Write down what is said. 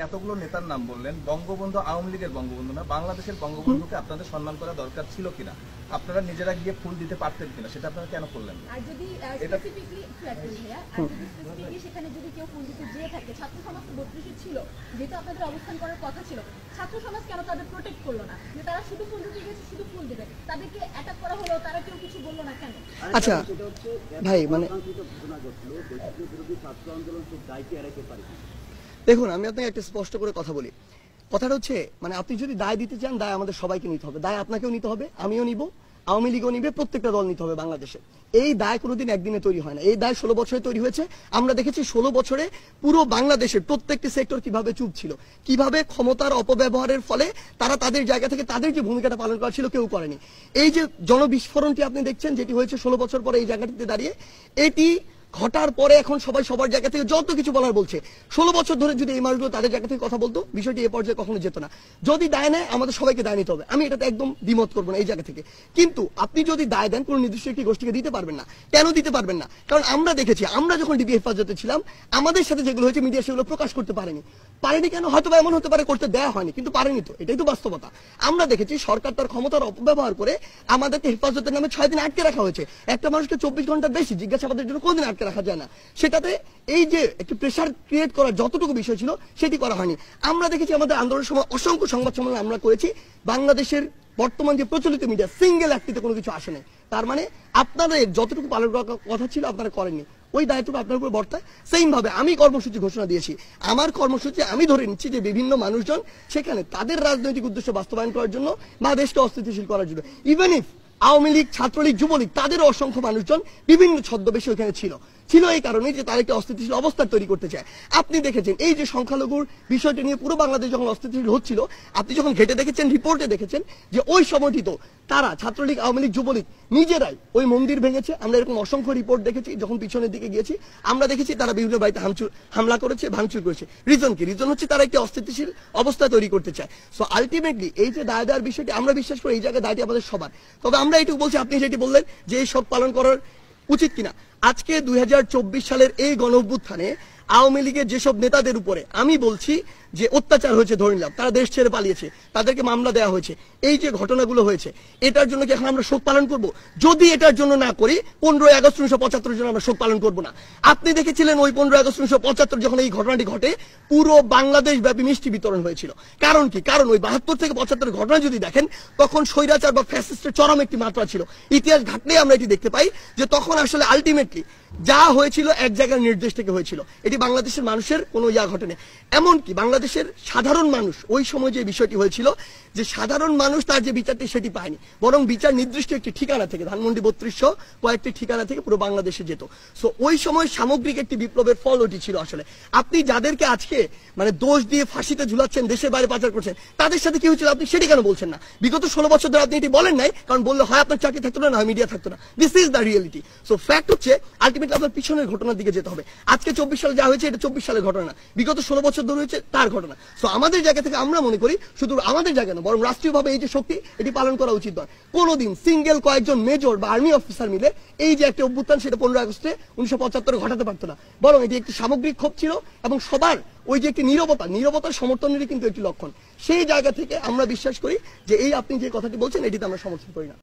এতগুলো নেতার নাম বললেন, বঙ্গবন্ধু আওয়ামী লীগের বঙ্গবন্ধু না, বাংলাদেশের বঙ্গবন্ধুকে আপনাদের সম্মান করা দরকার ছিল কিনা, আপনারা নিজেরা গিয়ে ফুল দিতে পারতেন কিনা, সেটা আপনারা কেন করলেন না? আর যদি স্পেসিফিকলি সেখানে যদি কেউ ফুল দিতে যেয়ে থাকে, ছাত্র সমাজ তো 32 ছিল, যেহেতু আপনাদের অবস্থান করার কথা ছিল, ছাত্র সমাজ কেন তাদের প্রোটেক্ট করলো না? যে তারা শুধু ফুল দিতে গেছে, শুধু ফুল দেবে, তাদেরকে অ্যাটাক করা হলো, তারা কেউ কিছু বললো না কেন? আচ্ছা ভাই, মানে দেখুন, আমি আপনাকে একটা স্পষ্ট করে কথা বলি। কথাটা হচ্ছে, মানে আপনি যদি দায় দিতে চান, দায় আমাদের সবাইকে নিতে হবে, দায় আপনাকেও নিতে হবে, আমিও নিব, আওয়ামী লীগও নিবে, প্রত্যেকটা দল নিতে হবে বাংলাদেশে। এই দায় কোনোদিন একদিনে তৈরি হয় না, এই দায় 16 বছরে তৈরি হয়েছে। আমরা দেখেছি 16 বছরে পুরো বাংলাদেশের প্রত্যেকটি সেক্টর কিভাবে চুপ ছিল, কিভাবে ক্ষমতার অপব্যবহারের ফলে তারা তাদের জায়গা থেকে তাদের যে ভূমিকাটা পালন করা ছিল কেউ করেনি। এই যে জনবিস্ফোরণটি আপনি দেখছেন, যেটি হয়েছে 16 বছর পরে এই জায়গাটিতে দাঁড়িয়ে, এটি ঘটার পরে এখন সবাই সবার জায়গা থেকে যত কিছু বলার বলছে। 16 বছর ধরে যদি এই মানুষগুলো তাদের জায়গা থেকে কথা বলতো, বিষয়টি এ পর্যায়ে কখনো যেত না। যদি দায় নেয়, আমাদের সবাইকে দায় নিতে হবে, আমি এটাতে একদম দ্বিমত করবো না এই জায়গা থেকে। কিন্তু আপনি যদি দায় দেন, কোন নির্দিষ্ট একটি গোষ্ঠীকে দিতে পারবেন না। কেন দিতে পারবেন না? কারণ আমরা দেখেছি, আমরা যখন ডিবি হেফাজতে ছিলাম, আমাদের সাথে যেগুলো হয়েছে মিডিয়া সেগুলো প্রকাশ করতে পারেনি। কেন? হয়তো এমন হতে পারে করতে দেওয়া হয়নি, কিন্তু পারেনি তো, এটাই তো বাস্তবতা। আমরা দেখেছি সরকার তার ক্ষমতার অপব্যবহার করে আমাদেরকে হেফাজতের নামে 6 দিন আটকে রাখা হয়েছে। একটা মানুষকে 24 ঘন্টার বেশি জিজ্ঞাসাবাদের জন্য কোনদিন আটকে রাখা যায় না। সেটাতে এই যে একটি প্রেসার ক্রিয়েট করার যতটুকু বিষয় ছিল, সেটি করা হয়নি। আমরা দেখেছি আমাদের আন্দোলনের সময় অসংখ্য সংবাদ সম্মেলন আমরা করেছি, বাংলাদেশের বর্তমান যে প্রচলিত মিডিয়া সিঙ্গেল একটিতে কোনো কিছু আসে নাই। তার মানে আপনাদের যতটুকু পালন করার কথা ছিল আপনারা করেননি, ওই দায়িত্বটা আপনার উপর বর্তায়। সেম ভাবে আমি কর্মসূচি ঘোষণা দিয়েছি, আমার কর্মসূচি আমি ধরে নিচ্ছি যে বিভিন্ন মানুষজন সেখানে তাদের রাজনৈতিক উদ্দেশ্য বাস্তবায়ন করার জন্য বা দেশকে অস্থিতিশীল করার জন্য, ইভেন ইফ আওয়ামী লীগ, ছাত্রলীগ, যুবলীগ, তাদেরও অসংখ্য মানুষজন বিভিন্ন ছদ্মবেশে ওখানে ছিল এই কারণে যে তারা একটি অস্থিতিশীল অবস্থা তৈরি করতে চায়। আপনি দেখেছেন এই যে সংখ্যালঘুর বিষয়টি নিয়ে পুরো বাংলাদেশ যখন অস্থিতিশীল হচ্ছিল, আপনি যখন ঘেটে দেখেছেন, রিপোর্টে দেখেছেন যে ওই সময়টি তো তারা ছাত্রলীগ, আওয়ামী লীগ, যুবলীগ নিজেরাই ওই মন্দির ভেঙেছে। আমরা এরকম অসংখ্য রিপোর্ট দেখেছি। যখন পিছনের দিকে গিয়েছি, আমরা দেখেছি তারা বিভিন্ন বাড়িতে হামলা করেছে, ভাঙচুর করেছে। রিজন কি? রিজন হচ্ছে তারা একটি অস্থিতিশীল অবস্থা তৈরি করতে চায়। সো আলটিমেটলি এই যে দায় দেওয়ার বিষয়টি, আমরা বিশ্বাস করি এই জায়গায় দায়টি আমাদের সবার। তবে আমরা এটুকু বলছি, আপনি যেটি বললেন যে এই সব পালন করার উচিত কিনা, আজকে 2024 সালের এই গণঅভ্যুত্থানে আওয়ামী লীগের যেসব নেতাদের উপরে আমি বলছি যে অত্যাচার হয়েছে, ধরে নিলাম তারা দেশ ছেড়ে পালিয়েছে, তাদেরকে মামলা দেওয়া হয়েছে, এই যে ঘটনাগুলো হয়েছে, এটার জন্য কি এখন আমরা শোক পালন করব? যদি এটার জন্য না করি, 15ই আগস্ট 1975 জন্য আমরা শোক পালন করব না। আপনি দেখেছিলেন ওই 15ই আগস্ট 1975 যখন এই ঘটনাটি ঘটে, পুরো বাংলাদেশ ব্যাপী মিষ্টি বিতরণ হয়েছিল। কারণ কি? কারণ ওই 72 থেকে 75 ঘটনা যদি দেখেন, তখন স্বৈরাচার বা ফ্যাসিস্টের চরম একটি মাত্রা ছিল। ইতিহাস ঘাটলেই আমরা এটি দেখতে পাই যে তখন আসলে আলটিমেটলি যা হয়েছিল এক জায়গার নির্দেশ থেকে হয়েছিল। এটি বাংলাদেশের মানুষের কোনো ঘটেনি। এমনকি বাংলাদেশের সাধারণ মানুষ ওই সময় যে বিষয়টি হয়েছিল, যে সাধারণ মানুষ তার যে বিচারটি সেটি পায়নি, বরং বিচার নির্দিষ্ট একটি ঠিকানা থেকে, ধানমন্ডি 3200 কয়েকটি ঠিকানা থেকে পুরো বাংলাদেশে যেত। সো ওই সময় সামগ্রিক একটি বিপ্লবের ফল ওটি ছিল। আসলে আপনি যাদেরকে আজকে মানে দোষ দিয়ে ফাঁসিতে ঝুলাচ্ছেন, দেশের বাইরে পাচার করছেন, তাদের সাথে কি হয়েছিল আপনি সেটি কেন বলছেন না? বিগত 16 বছর ধরে আপনি এটি বলেন নাই, কারণ বললে হয় আপনার চাকরি থাকতো না, হয় মিডিয়া থাকতো না। This is the reality. So fact হচ্ছে আলটিমেটলি আপনার পিছনের ঘটনার দিকে যেতে হবে। আজকে 24 সালে যা হয়েছে, এটা 24 সালের ঘটনা না, বিগত 16 বছর ধরে হয়েছে তার ঘটনা। সো আমাদের জায়গা থেকে আমরা মনে করি শুধু আমাদের জায়গা না, বরং রাষ্ট্রীয়ভাবে এই যে শক্তি, এটি পালন করা উচিত নয়। কোনোদিন সিঙ্গেল কয়েকজন মেজর বা আর্মি অফিসার মিলে এই যে একটা অভ্যুত্থান, সেটা 15 আগস্টে 1975 ঘটাতে পারতো না, বরং এটি একটি সামগ্রিক ক্ষোভ ছিল এবং সবার ওই যে একটি নীরবতার সমর্থনেরই কিন্তু একটি লক্ষণ। সেই জায়গা থেকে আমরা বিশ্বাস করি যে এই আপনি যে কথাটি বলছেন, এটিতে আমরা সমর্থন করি না।